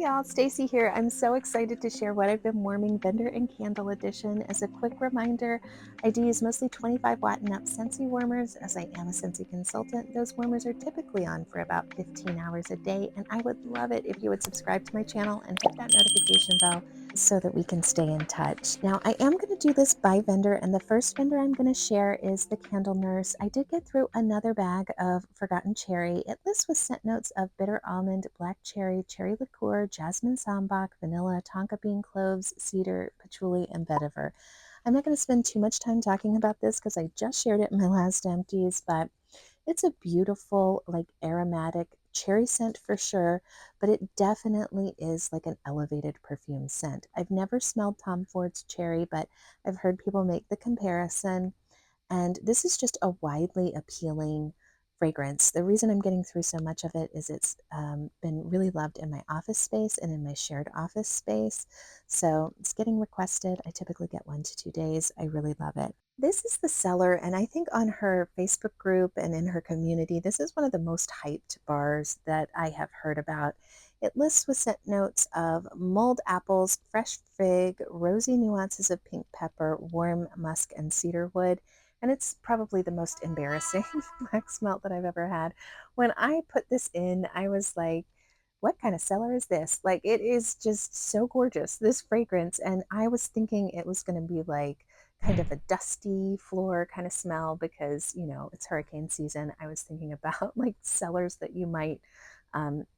Hey y'all, Stacy here. I'm so excited to share what I've been warming vendor and candle edition. As a quick reminder, I do use mostly 25 watt and up Scentsy warmers as I am a Scentsy consultant. Those warmers are typically on for about 15 hours a day, and I would love it if you would subscribe to my channel and hit that notification bell so that we can stay in touch. Now, I am going to do this by vendor, and the first vendor I'm going to share is the Candle Nurse. I did get through another bag of Forgotten Cherry. It lists with scent notes of bitter almond, black cherry, cherry liqueur, jasmine sambac, vanilla, tonka bean cloves, cedar, patchouli, and vetiver. I'm not going to spend too much time talking about this because I just shared it in my last empties, but it's a beautiful, like aromatic cherry scent for sure, but it definitely is like an elevated perfume scent. I've never smelled Tom Ford's cherry, but I've heard people make the comparison. And this is just a widely appealing fragrance. The reason I'm getting through so much of it is it's been really loved in my office space and in my shared office space. So it's getting requested. I typically get 1 to 2 days. I really love it. This is the seller, and I think on her Facebook group and in her community, this is one of the most hyped bars that I have heard about. It lists with scent notes of mulled apples, fresh fig, rosy nuances of pink pepper, warm musk, and cedar wood. And it's probably the most embarrassing black smelt that I've ever had. When I put this in, I was like, what kind of cellar is this? Like, it is just so gorgeous, this fragrance. And I was thinking it was going to be like kind of a dusty floor kind of smell because, you know, it's hurricane season. I was thinking about like cellars that you might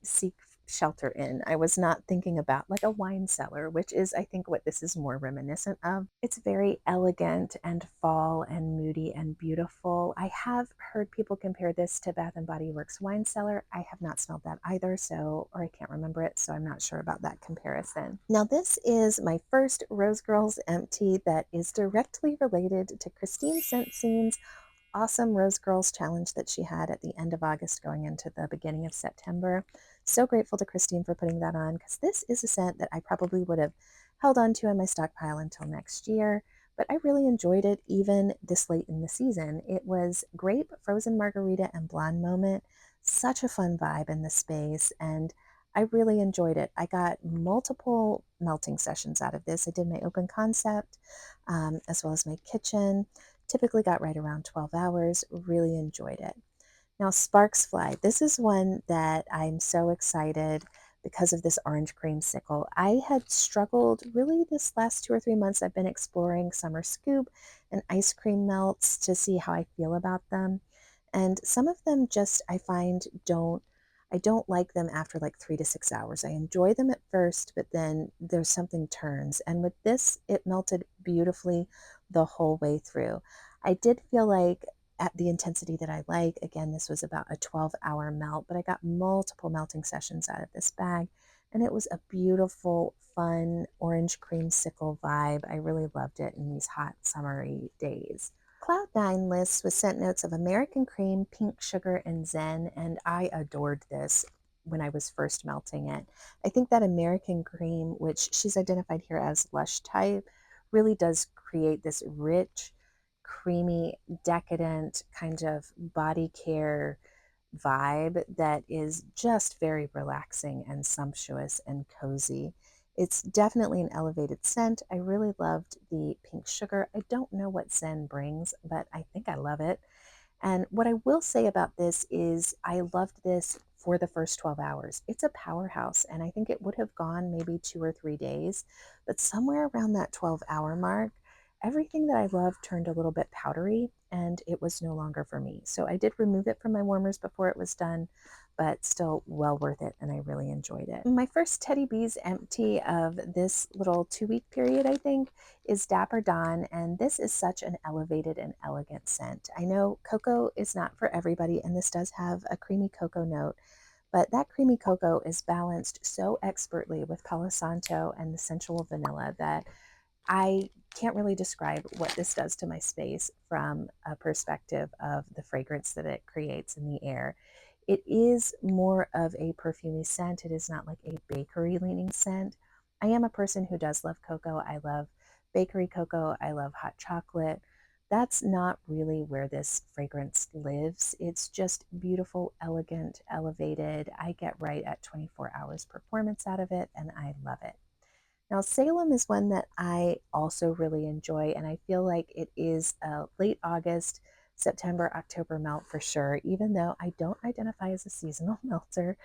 seek shelter in. I was not thinking about like a wine cellar, which is, I think, what this is more reminiscent of. It's very elegant and fall and moody and beautiful. I have heard people compare this to Bath and Body Works wine cellar. I have not smelled that either, or I can't remember it, so I'm not sure about that comparison. Now, this is my first Rose Girls empty that is directly related to Christine Scentscene's awesome Rose Girls challenge that she had at the end of August going into the beginning of September. So grateful to Christine for putting that on because this is a scent that I probably would have held on to in my stockpile until next year, but I really enjoyed it even this late in the season. It was grape, frozen margarita, and blonde moment. Such a fun vibe in the space, and I really enjoyed it. I got multiple melting sessions out of this. I did my open concept as well as my kitchen. Typically got right around 12 hours. Really enjoyed it. Now, Sparks Fly. This is one that I'm so excited because of this orange creamsicle. I had struggled really this last 2 or 3 months. I've been exploring Summer Scoop and ice cream melts to see how I feel about them. And some of them just, I find, I don't like them after like 3 to 6 hours. I enjoy them at first, but then there's something turns. And with this, it melted beautifully the whole way through. I did feel like at the intensity that I like, again, this was about a 12-hour melt, but I got multiple melting sessions out of this bag. And it was a beautiful, fun orange creamsicle vibe. I really loved it in these hot, summery days. Cloud9 lists with scent notes of American cream, pink sugar, and zen, and I adored this when I was first melting it. I think that American cream, which she's identified here as lush type, really does create this rich, creamy, decadent kind of body care vibe that is just very relaxing and sumptuous and cozy. It's definitely an elevated scent. I really loved the pink sugar. I don't know what Zen brings, but I think I love it. And what I will say about this is I loved this for the first 12 hours. It's a powerhouse, and I think it would have gone maybe 2 or 3 days, but somewhere around that 12-hour mark, everything that I loved turned a little bit powdery and it was no longer for me. So I did remove it from my warmers before it was done, but still well worth it, and I really enjoyed it. My first Teddy Bees empty of this little 2-week period, I think, is Dapper Dawn, and this is such an elevated and elegant scent. I know cocoa is not for everybody, and this does have a creamy cocoa note, but that creamy cocoa is balanced so expertly with Palo Santo and the sensual vanilla that I can't really describe what this does to my space from a perspective of the fragrance that it creates in the air. It is more of a perfumey scent. It is not like a bakery leaning scent. I am a person who does love cocoa. I love bakery cocoa. I love hot chocolate. that's not really where this fragrance lives. It's just beautiful, elegant, elevated. I get right at 24 hours performance out of it, and I love it. Now, Salem is one that I also really enjoy, and I feel like it is a late August, September, October melt for sure, even though I don't identify as a seasonal melter.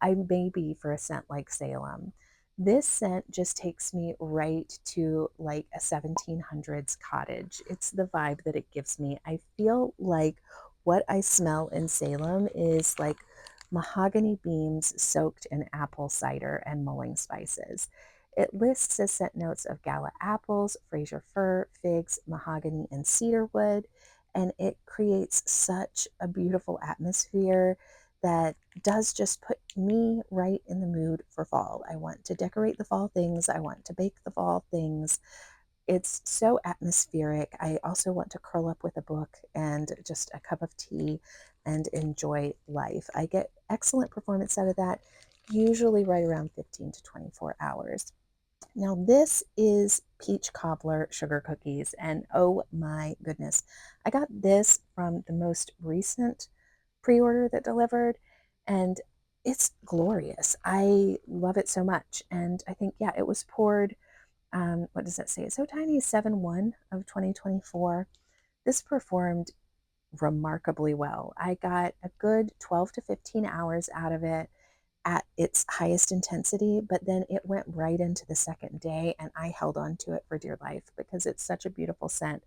I may be for a scent like Salem. This scent just takes me right to like a 1700s cottage. It's the vibe that it gives me. I feel like what I smell in Salem is like mahogany beams soaked in apple cider and mulling spices. It lists as scent notes of gala apples, Fraser fir, figs, mahogany, and cedar wood, and it creates such a beautiful atmosphere that does just put me right in the mood for fall. I want to decorate the fall things. I want to bake the fall things. It's so atmospheric. I also want to curl up with a book and just a cup of tea and enjoy life. I get excellent performance out of that, usually right around 15 to 24 hours. Now, this is peach cobbler sugar cookies, and oh my goodness, I got this from the most recent pre-order that delivered, and it's glorious. I love it so much. And I think, yeah, it was poured, what does that say? It's so tiny, 7/1 of 2024. This performed remarkably well. I got a good 12 to 15 hours out of it at its highest intensity, but then it went right into the second day, and I held on to it for dear life because it's such a beautiful scent.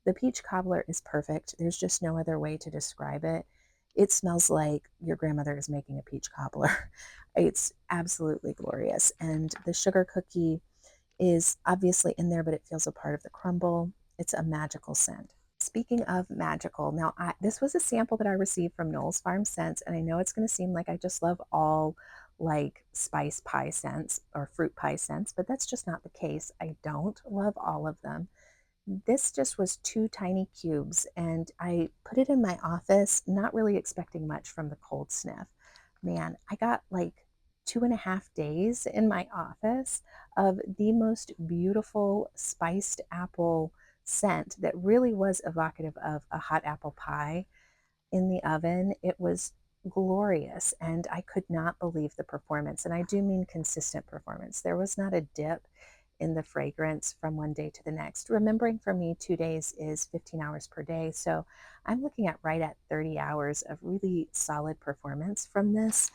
The peach cobbler is perfect. There's just no other way to describe it. It smells like your grandmother is making a peach cobbler. It's absolutely glorious. And the sugar cookie is obviously in there, but it feels a part of the crumble. It's a magical scent. Speaking of magical, now this was a sample that I received from Knowles Farm Scents, and I know it's going to seem like I just love all like spice pie scents or fruit pie scents, but that's just not the case. I don't love all of them. This just was two tiny cubes, and I put it in my office, not really expecting much from the cold sniff. Man, I got like 2.5 days in my office of the most beautiful spiced apple scent that really was evocative of a hot apple pie in the oven. It was glorious, and I could not believe the performance. And I do mean consistent performance. There was not a dip in the fragrance from one day to the next. Remembering for me, 2 days is 15 hours per day. So I'm looking at right at 30 hours of really solid performance from this.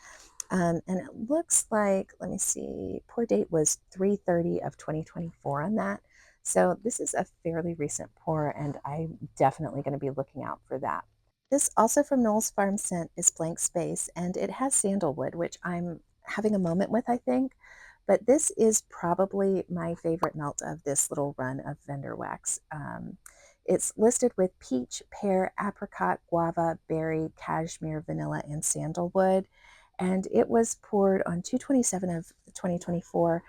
And it looks like, let me see, pour date was 3/30 of 2024 on that. So this is a fairly recent pour, and I'm definitely going to be looking out for that. This also from Knowles Farm Scent is Blank Space, and it has sandalwood, which I'm having a moment with, I think. But this is probably my favorite melt of this little run of vendor wax. It's listed with peach, pear, apricot, guava, berry, cashmere, vanilla, and sandalwood. And it was poured on 2/27 of 2024.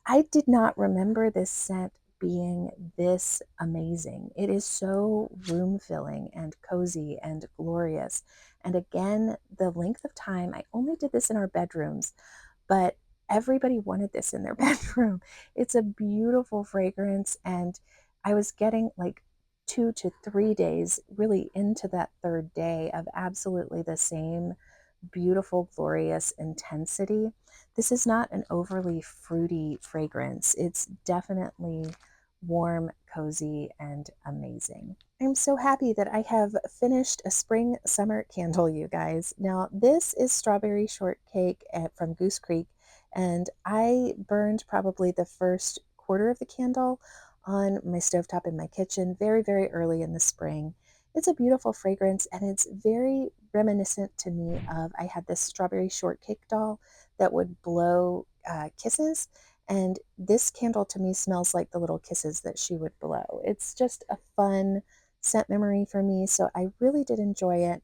I did not remember this scent being this amazing. It is so room filling and cozy and glorious. And again, the length of time, I only did this in our bedrooms, but everybody wanted this in their bedroom. It's a beautiful fragrance, and I was getting like 2 to 3 days really into that third day of absolutely the same beautiful, glorious intensity. This is not an overly fruity fragrance. It's definitely warm, cozy, and amazing. I'm so happy that I have finished a spring summer candle, you guys. Now, this is Strawberry Shortcake from Goose Creek, and I burned probably the first quarter of the candle on my stovetop in my kitchen very, very early in the spring. It's a beautiful fragrance, and it's very reminiscent to me of, I had this strawberry shortcake doll that would blow kisses, and this candle to me smells like the little kisses that she would blow. It's just a fun scent memory for me, so I really did enjoy it.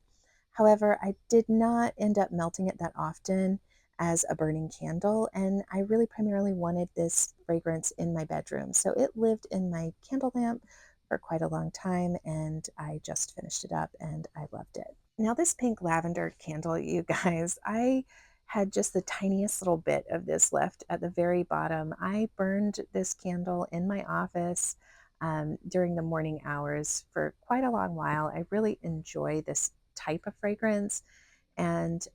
However, I did not end up melting it that often as a burning candle, and I really primarily wanted this fragrance in my bedroom. So it lived in my candle lamp for quite a long time, and I just finished it up and I loved it. Now, this pink lavender candle, you guys, I had just the tiniest little bit of this left at the very bottom. I burned this candle in my office. during the morning hours for quite a long while. I really enjoy this type of fragrance. And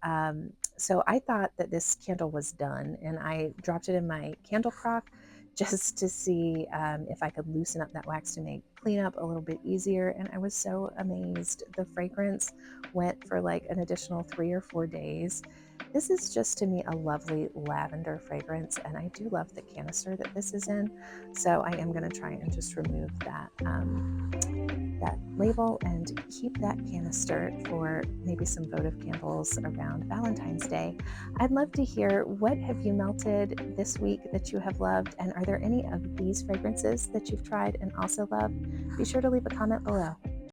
so I thought that this candle was done, and I dropped it in my candle crock just to see if I could loosen up that wax to make cleanup a little bit easier. And I was so amazed. The fragrance went for like an additional 3 or 4 days. This is just to me a lovely lavender fragrance, and I do love the canister that this is in. So I am going to try and just remove that label and keep that canister for maybe some votive candles around Valentine's Day. I'd love to hear, what have you melted this week that you have loved, and are there any of these fragrances that you've tried and also loved? Be sure to leave a comment below.